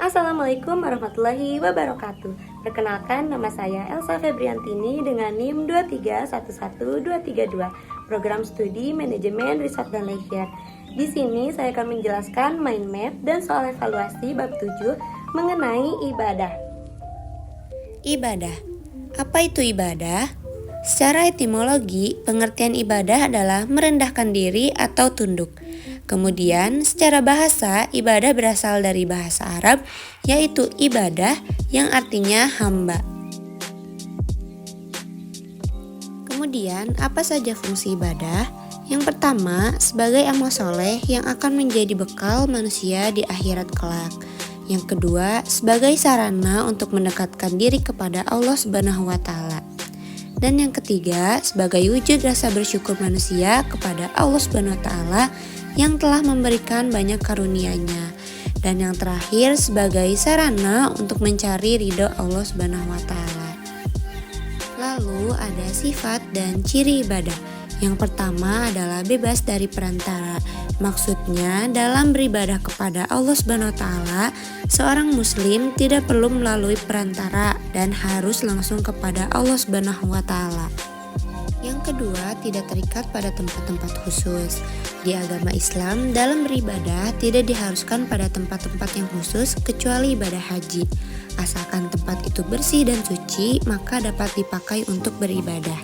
Assalamualaikum warahmatullahi wabarakatuh. Perkenalkan, nama saya Elsa Febriantini dengan NIM 2311232, Program Studi Manajemen Riset dan Leisure. Di sini saya akan menjelaskan mind map dan soal evaluasi bab 7 mengenai ibadah. Ibadah. Apa itu ibadah? Secara etimologi, pengertian ibadah adalah merendahkan diri atau tunduk. Kemudian, secara bahasa, ibadah berasal dari bahasa Arab, yaitu ibadah yang artinya hamba. Kemudian, apa saja fungsi ibadah? Yang pertama, sebagai amal soleh yang akan menjadi bekal manusia di akhirat kelak. Yang kedua, sebagai sarana untuk mendekatkan diri kepada Allah Subhanahu wa Ta'ala. Dan yang ketiga, sebagai wujud rasa bersyukur manusia kepada Allah Subhanahu wa Ta'ala yang telah memberikan banyak karunia-Nya. Dan yang terakhir, sebagai sarana untuk mencari ridho Allah Subhanahu wa Ta'ala. Lalu ada sifat dan ciri ibadah. Yang pertama adalah bebas dari perantara. Maksudnya, dalam beribadah kepada Allah Subhanahu wa Ta'ala, seorang muslim tidak perlu melalui perantara dan harus langsung kepada Allah Subhanahu wa Ta'ala. Yang kedua, tidak terikat pada tempat-tempat khusus. Di agama Islam, dalam beribadah tidak diharuskan pada tempat-tempat yang khusus kecuali ibadah haji. Asalkan tempat itu bersih dan suci, maka dapat dipakai untuk beribadah.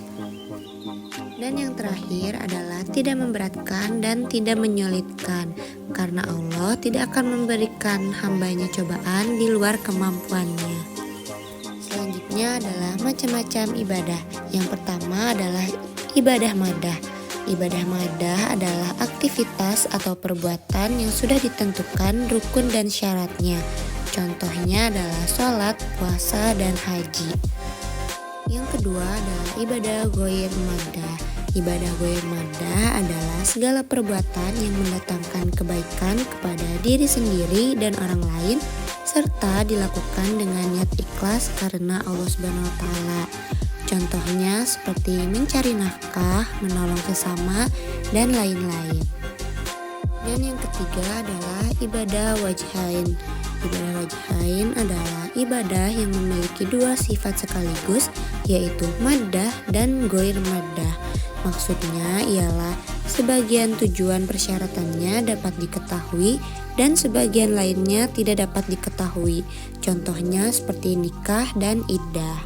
Dan yang terakhir adalah tidak memberatkan dan tidak menyulitkan, karena Allah tidak akan memberikan hambanya cobaan di luar kemampuannya. Selanjutnya adalah macam-macam ibadah. Yang pertama adalah ibadah madah. Ibadah madah adalah aktivitas atau perbuatan yang sudah ditentukan rukun dan syaratnya. Contohnya adalah sholat, puasa, dan haji. Yang kedua adalah ibadah ghair madah. Ibadah ghair madah adalah segala perbuatan yang mendatangkan kebaikan kepada diri sendiri dan orang lain, serta dilakukan dengan niat ikhlas karena Allah Subhanahu wa Ta'ala. Contohnya seperti mencari nafkah, menolong sesama, dan lain-lain. Dan yang ketiga adalah ibadah wajhain. Ibadah wajhain adalah ibadah yang memiliki dua sifat sekaligus, yaitu maddah dan ghair maddah. Maksudnya ialah sebagian tujuan persyaratannya dapat diketahui dan sebagian lainnya tidak dapat diketahui. Contohnya seperti nikah dan iddah.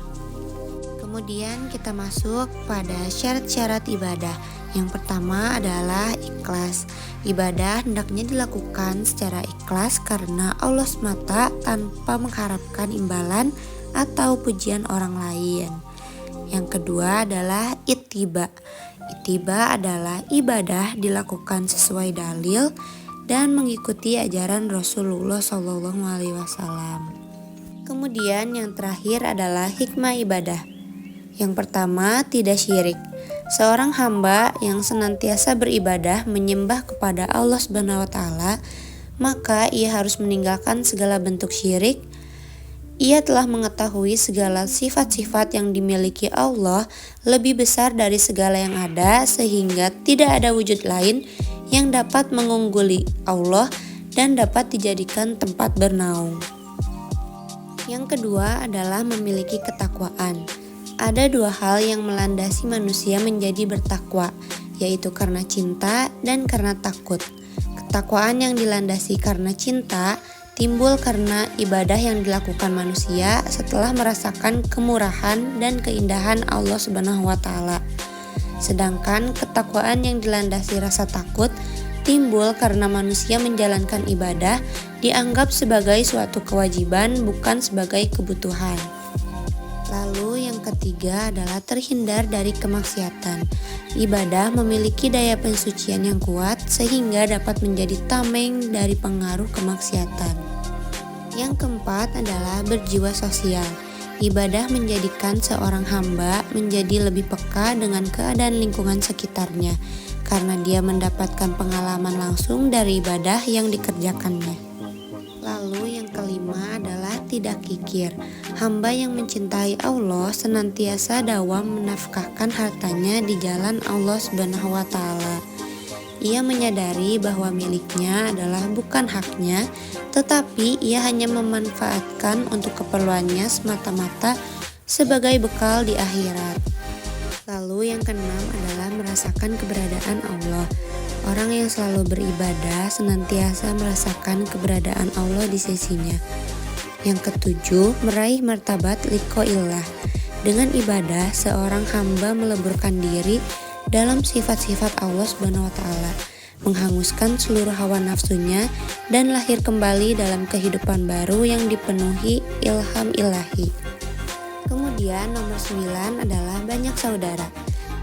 Kemudian kita masuk pada syarat-syarat ibadah. Yang pertama adalah ikhlas. Ibadah hendaknya dilakukan secara ikhlas karena Allah semata tanpa mengharapkan imbalan atau pujian orang lain. Yang kedua adalah ittiba. Ittiba adalah ibadah dilakukan sesuai dalil dan mengikuti ajaran Rasulullah SAW. Kemudian yang terakhir adalah hikmah ibadah. Yang pertama, tidak syirik. Seorang hamba yang senantiasa beribadah menyembah kepada Allah Subhanahu wa Ta'ala, maka ia harus meninggalkan segala bentuk syirik. Ia telah mengetahui segala sifat-sifat yang dimiliki Allah lebih besar dari segala yang ada, sehingga tidak ada wujud lain yang dapat mengungguli Allah dan dapat dijadikan tempat bernaung. Yang kedua adalah memiliki ketakwaan. Ada dua hal yang melandasi manusia menjadi bertakwa, yaitu karena cinta dan karena takut. Ketakwaan yang dilandasi karena cinta timbul karena ibadah yang dilakukan manusia setelah merasakan kemurahan dan keindahan Allah Subhanahu wa Ta'ala. Sedangkan ketakwaan yang dilandasi rasa takut timbul karena manusia menjalankan ibadah dianggap sebagai suatu kewajiban, bukan sebagai kebutuhan. Lalu yang ketiga adalah terhindar dari kemaksiatan. Ibadah memiliki daya pensucian yang kuat sehingga dapat menjadi tameng dari pengaruh kemaksiatan. Yang keempat adalah berjiwa sosial. Ibadah menjadikan seorang hamba menjadi lebih peka dengan keadaan lingkungan sekitarnya karena dia mendapatkan pengalaman langsung dari ibadah yang dikerjakannya. Lalu yang kelima adalah tidak kikir. Hamba yang mencintai Allah senantiasa dawam menafkahkan hartanya di jalan Allah Subhanahu wa Ta'ala. ia menyadari bahwa miliknya adalah bukan haknya, tetapi ia hanya memanfaatkan untuk keperluannya semata-mata sebagai bekal di akhirat. Lalu yang keenam adalah merasakan keberadaan Allah. Orang yang selalu beribadah senantiasa merasakan keberadaan Allah di sisinya. Yang ketujuh, meraih martabat liqa'illah. Dengan ibadah, seorang hamba meleburkan diri dalam sifat-sifat Allah Subhanahu wa taala, menghanguskan seluruh hawa nafsunya dan lahir kembali dalam kehidupan baru yang dipenuhi ilham ilahi. Kemudian nomor 9 adalah banyak saudara.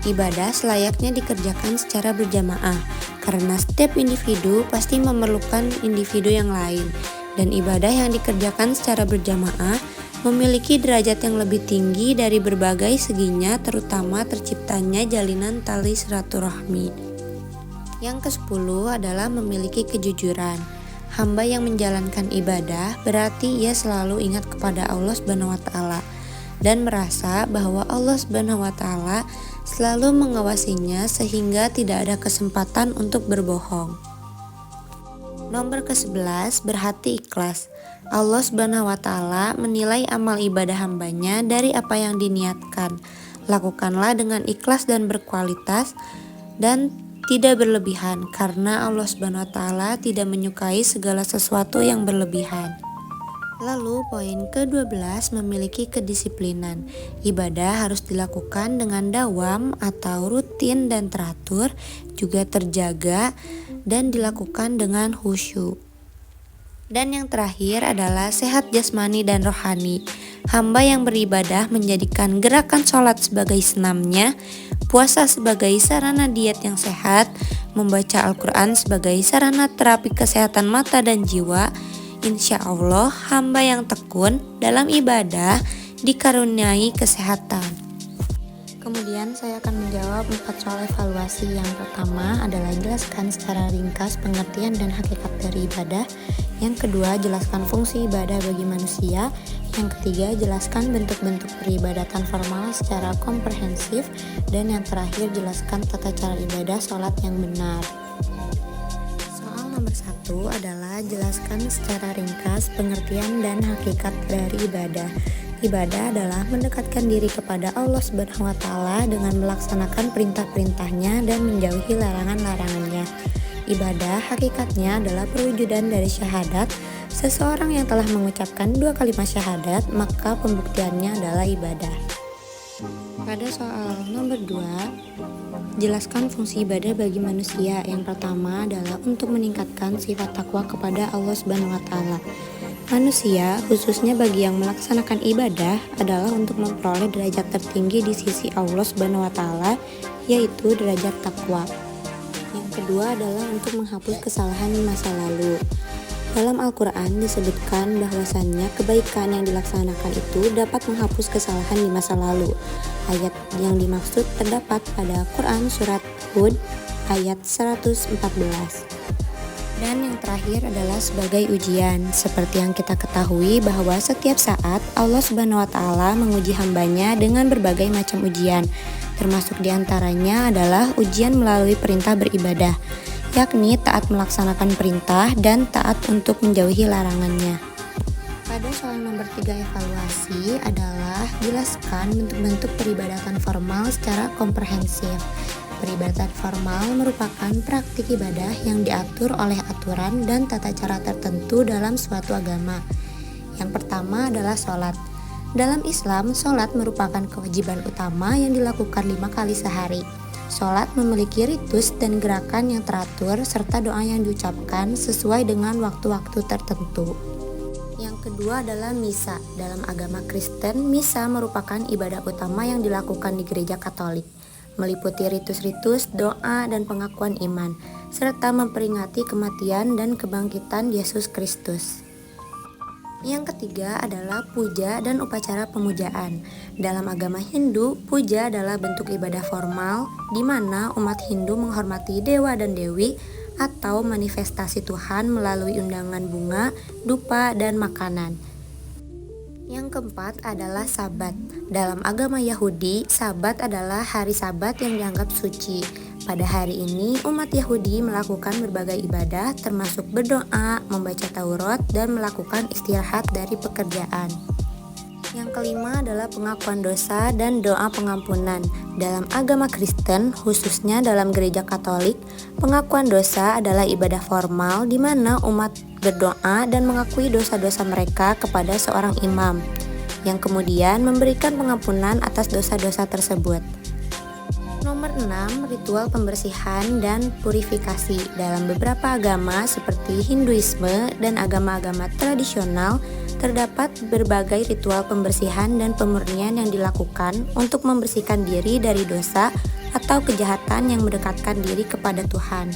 Ibadah selayaknya dikerjakan secara berjamaah karena setiap individu pasti memerlukan individu yang lain, dan ibadah yang dikerjakan secara berjamaah memiliki derajat yang lebih tinggi dari berbagai seginya, terutama terciptanya jalinan tali silaturahmi. Yang ke-10 adalah memiliki kejujuran. Hamba yang menjalankan ibadah berarti ia selalu ingat kepada Allah Subhanahu wa taala dan merasa bahwa Allah Subhanahu wa taala selalu mengawasinya sehingga tidak ada kesempatan untuk berbohong. Nomor ke-11, berhati ikhlas. Allah Subhanahu wa taala menilai amal ibadah hambanya dari apa yang diniatkan. Lakukanlah dengan ikhlas dan berkualitas dan tidak berlebihan, karena Allah Subhanahu wa taala tidak menyukai segala sesuatu yang berlebihan. Lalu poin ke-12, memiliki kedisiplinan. Ibadah harus dilakukan dengan dawam atau rutin dan teratur, juga terjaga dan dilakukan dengan khusyuk. Dan yang terakhir adalah sehat jasmani dan rohani. Hamba yang beribadah menjadikan gerakan sholat sebagai senamnya, puasa sebagai sarana diet yang sehat, membaca Al-Quran sebagai sarana terapi kesehatan mata dan jiwa. Insya Allah hamba yang tekun dalam ibadah dikaruniai kesehatan. Kemudian saya akan menjawab 4 soal evaluasi. Yang pertama adalah jelaskan secara ringkas pengertian dan hakikat dari ibadah. Yang kedua, jelaskan fungsi ibadah bagi manusia. Yang ketiga, jelaskan bentuk-bentuk peribadatan formal secara komprehensif. Dan yang terakhir, jelaskan tata cara ibadah sholat yang benar. Soal nomor 1 adalah jelaskan secara ringkas pengertian dan hakikat dari ibadah. Ibadah adalah mendekatkan diri kepada Allah Subhanahu wa taala dengan melaksanakan perintah-perintahnya dan menjauhi larangan-larangannya. Ibadah hakikatnya adalah perwujudan dari syahadat. Seseorang yang telah mengucapkan 2 kalimat syahadat, maka pembuktiannya adalah ibadah. Pada soal nomor 2, jelaskan fungsi ibadah bagi manusia. Yang pertama adalah untuk meningkatkan sifat takwa kepada Allah Subhanahu wa taala. Manusia, khususnya bagi yang melaksanakan ibadah, adalah untuk memperoleh derajat tertinggi di sisi Allah Subhanahu wa taala, yaitu derajat takwa. Yang kedua adalah untuk menghapus kesalahan di masa lalu. Dalam Al-Quran disebutkan bahwasannya kebaikan yang dilaksanakan itu dapat menghapus kesalahan di masa lalu. Ayat yang dimaksud terdapat pada Quran Surat Hud ayat 114. Dan yang terakhir adalah sebagai ujian. Seperti yang kita ketahui bahwa setiap saat Allah Subhanahu wa taala menguji hambanya dengan berbagai macam ujian. Termasuk diantaranya adalah ujian melalui perintah beribadah, yakni taat melaksanakan perintah dan taat untuk menjauhi larangannya. Pada soal nomor 3 evaluasi adalah jelaskan bentuk-bentuk peribadatan formal secara komprehensif. Peribadatan formal merupakan praktik ibadah yang diatur oleh aturan dan tata cara tertentu dalam suatu agama. Yang pertama adalah sholat. Dalam Islam, sholat merupakan kewajiban utama yang dilakukan 5 kali sehari. Sholat memiliki ritus dan gerakan yang teratur serta doa yang diucapkan sesuai dengan waktu-waktu tertentu. Yang kedua adalah misa. Dalam agama Kristen, misa merupakan ibadah utama yang dilakukan di gereja Katolik, meliputi ritus-ritus, doa, dan pengakuan iman, serta memperingati kematian dan kebangkitan Yesus Kristus. Yang ketiga adalah puja dan upacara pemujaan. Dalam agama Hindu, puja adalah bentuk ibadah formal di mana umat Hindu menghormati dewa dan dewi atau manifestasi Tuhan melalui undangan bunga, dupa, dan makanan. Yang keempat adalah Sabat. Dalam agama Yahudi, Sabat adalah hari Sabat yang dianggap suci. Pada hari ini, umat Yahudi melakukan berbagai ibadah termasuk berdoa, membaca Taurat, dan melakukan istirahat dari pekerjaan. Yang kelima adalah pengakuan dosa dan doa pengampunan. Dalam agama Kristen, khususnya dalam gereja Katolik, pengakuan dosa adalah ibadah formal di mana umat berdoa dan mengakui dosa-dosa mereka kepada seorang imam, yang kemudian memberikan pengampunan atas dosa-dosa tersebut. Nomor 6, ritual pembersihan dan purifikasi. Dalam beberapa agama seperti Hinduisme dan agama-agama tradisional, terdapat berbagai ritual pembersihan dan pemurnian yang dilakukan untuk membersihkan diri dari dosa atau kejahatan yang mendekatkan diri kepada Tuhan.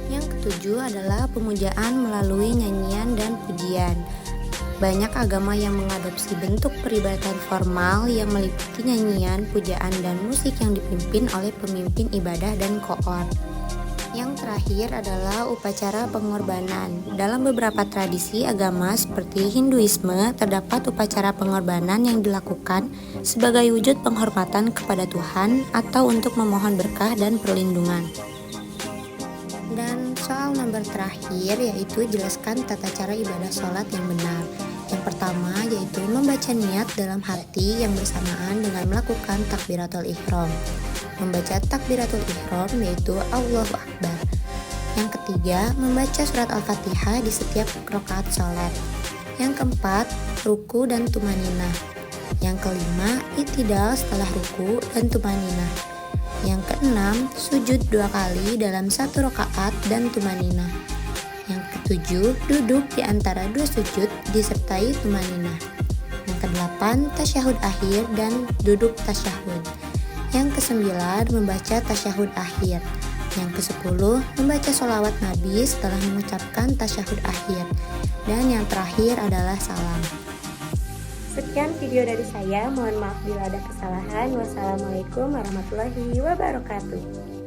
Yang ketujuh adalah pemujaan melalui nyanyian dan pujian. Banyak agama yang mengadopsi bentuk peribadatan formal yang meliputi nyanyian, pujaan, dan musik yang dipimpin oleh pemimpin ibadah dan koor. Yang terakhir adalah upacara pengorbanan. Dalam beberapa tradisi agama seperti Hinduisme, terdapat upacara pengorbanan yang dilakukan sebagai wujud penghormatan kepada Tuhan atau untuk memohon berkah dan perlindungan. Dan soal nomor terakhir yaitu jelaskan tata cara ibadah sholat yang benar. Yang pertama yaitu membaca niat dalam hati yang bersamaan dengan melakukan takbiratul ihram. Membaca takbiratul ihram yaitu Allahu Akbar. Yang ketiga, membaca surat Al-Fatihah di setiap rakaat sholat. Yang keempat, ruku dan tumaninah. Yang kelima, i'tidal setelah ruku dan tumaninah. Yang keenam, sujud 2 kali dalam 1 rakaat dan tumaninah. Yang ketujuh, duduk di antara 2 sujud disertai tumaninah. Yang kedelapan, tasyahud akhir dan duduk tasyahud. Yang kesembilan, membaca tasyahud akhir. Yang kesepuluh, membaca sholawat Nabi setelah mengucapkan tasyahud akhir. Dan yang terakhir adalah salam. Sekian video dari saya, mohon maaf bila ada kesalahan. Wassalamualaikum warahmatullahi wabarakatuh.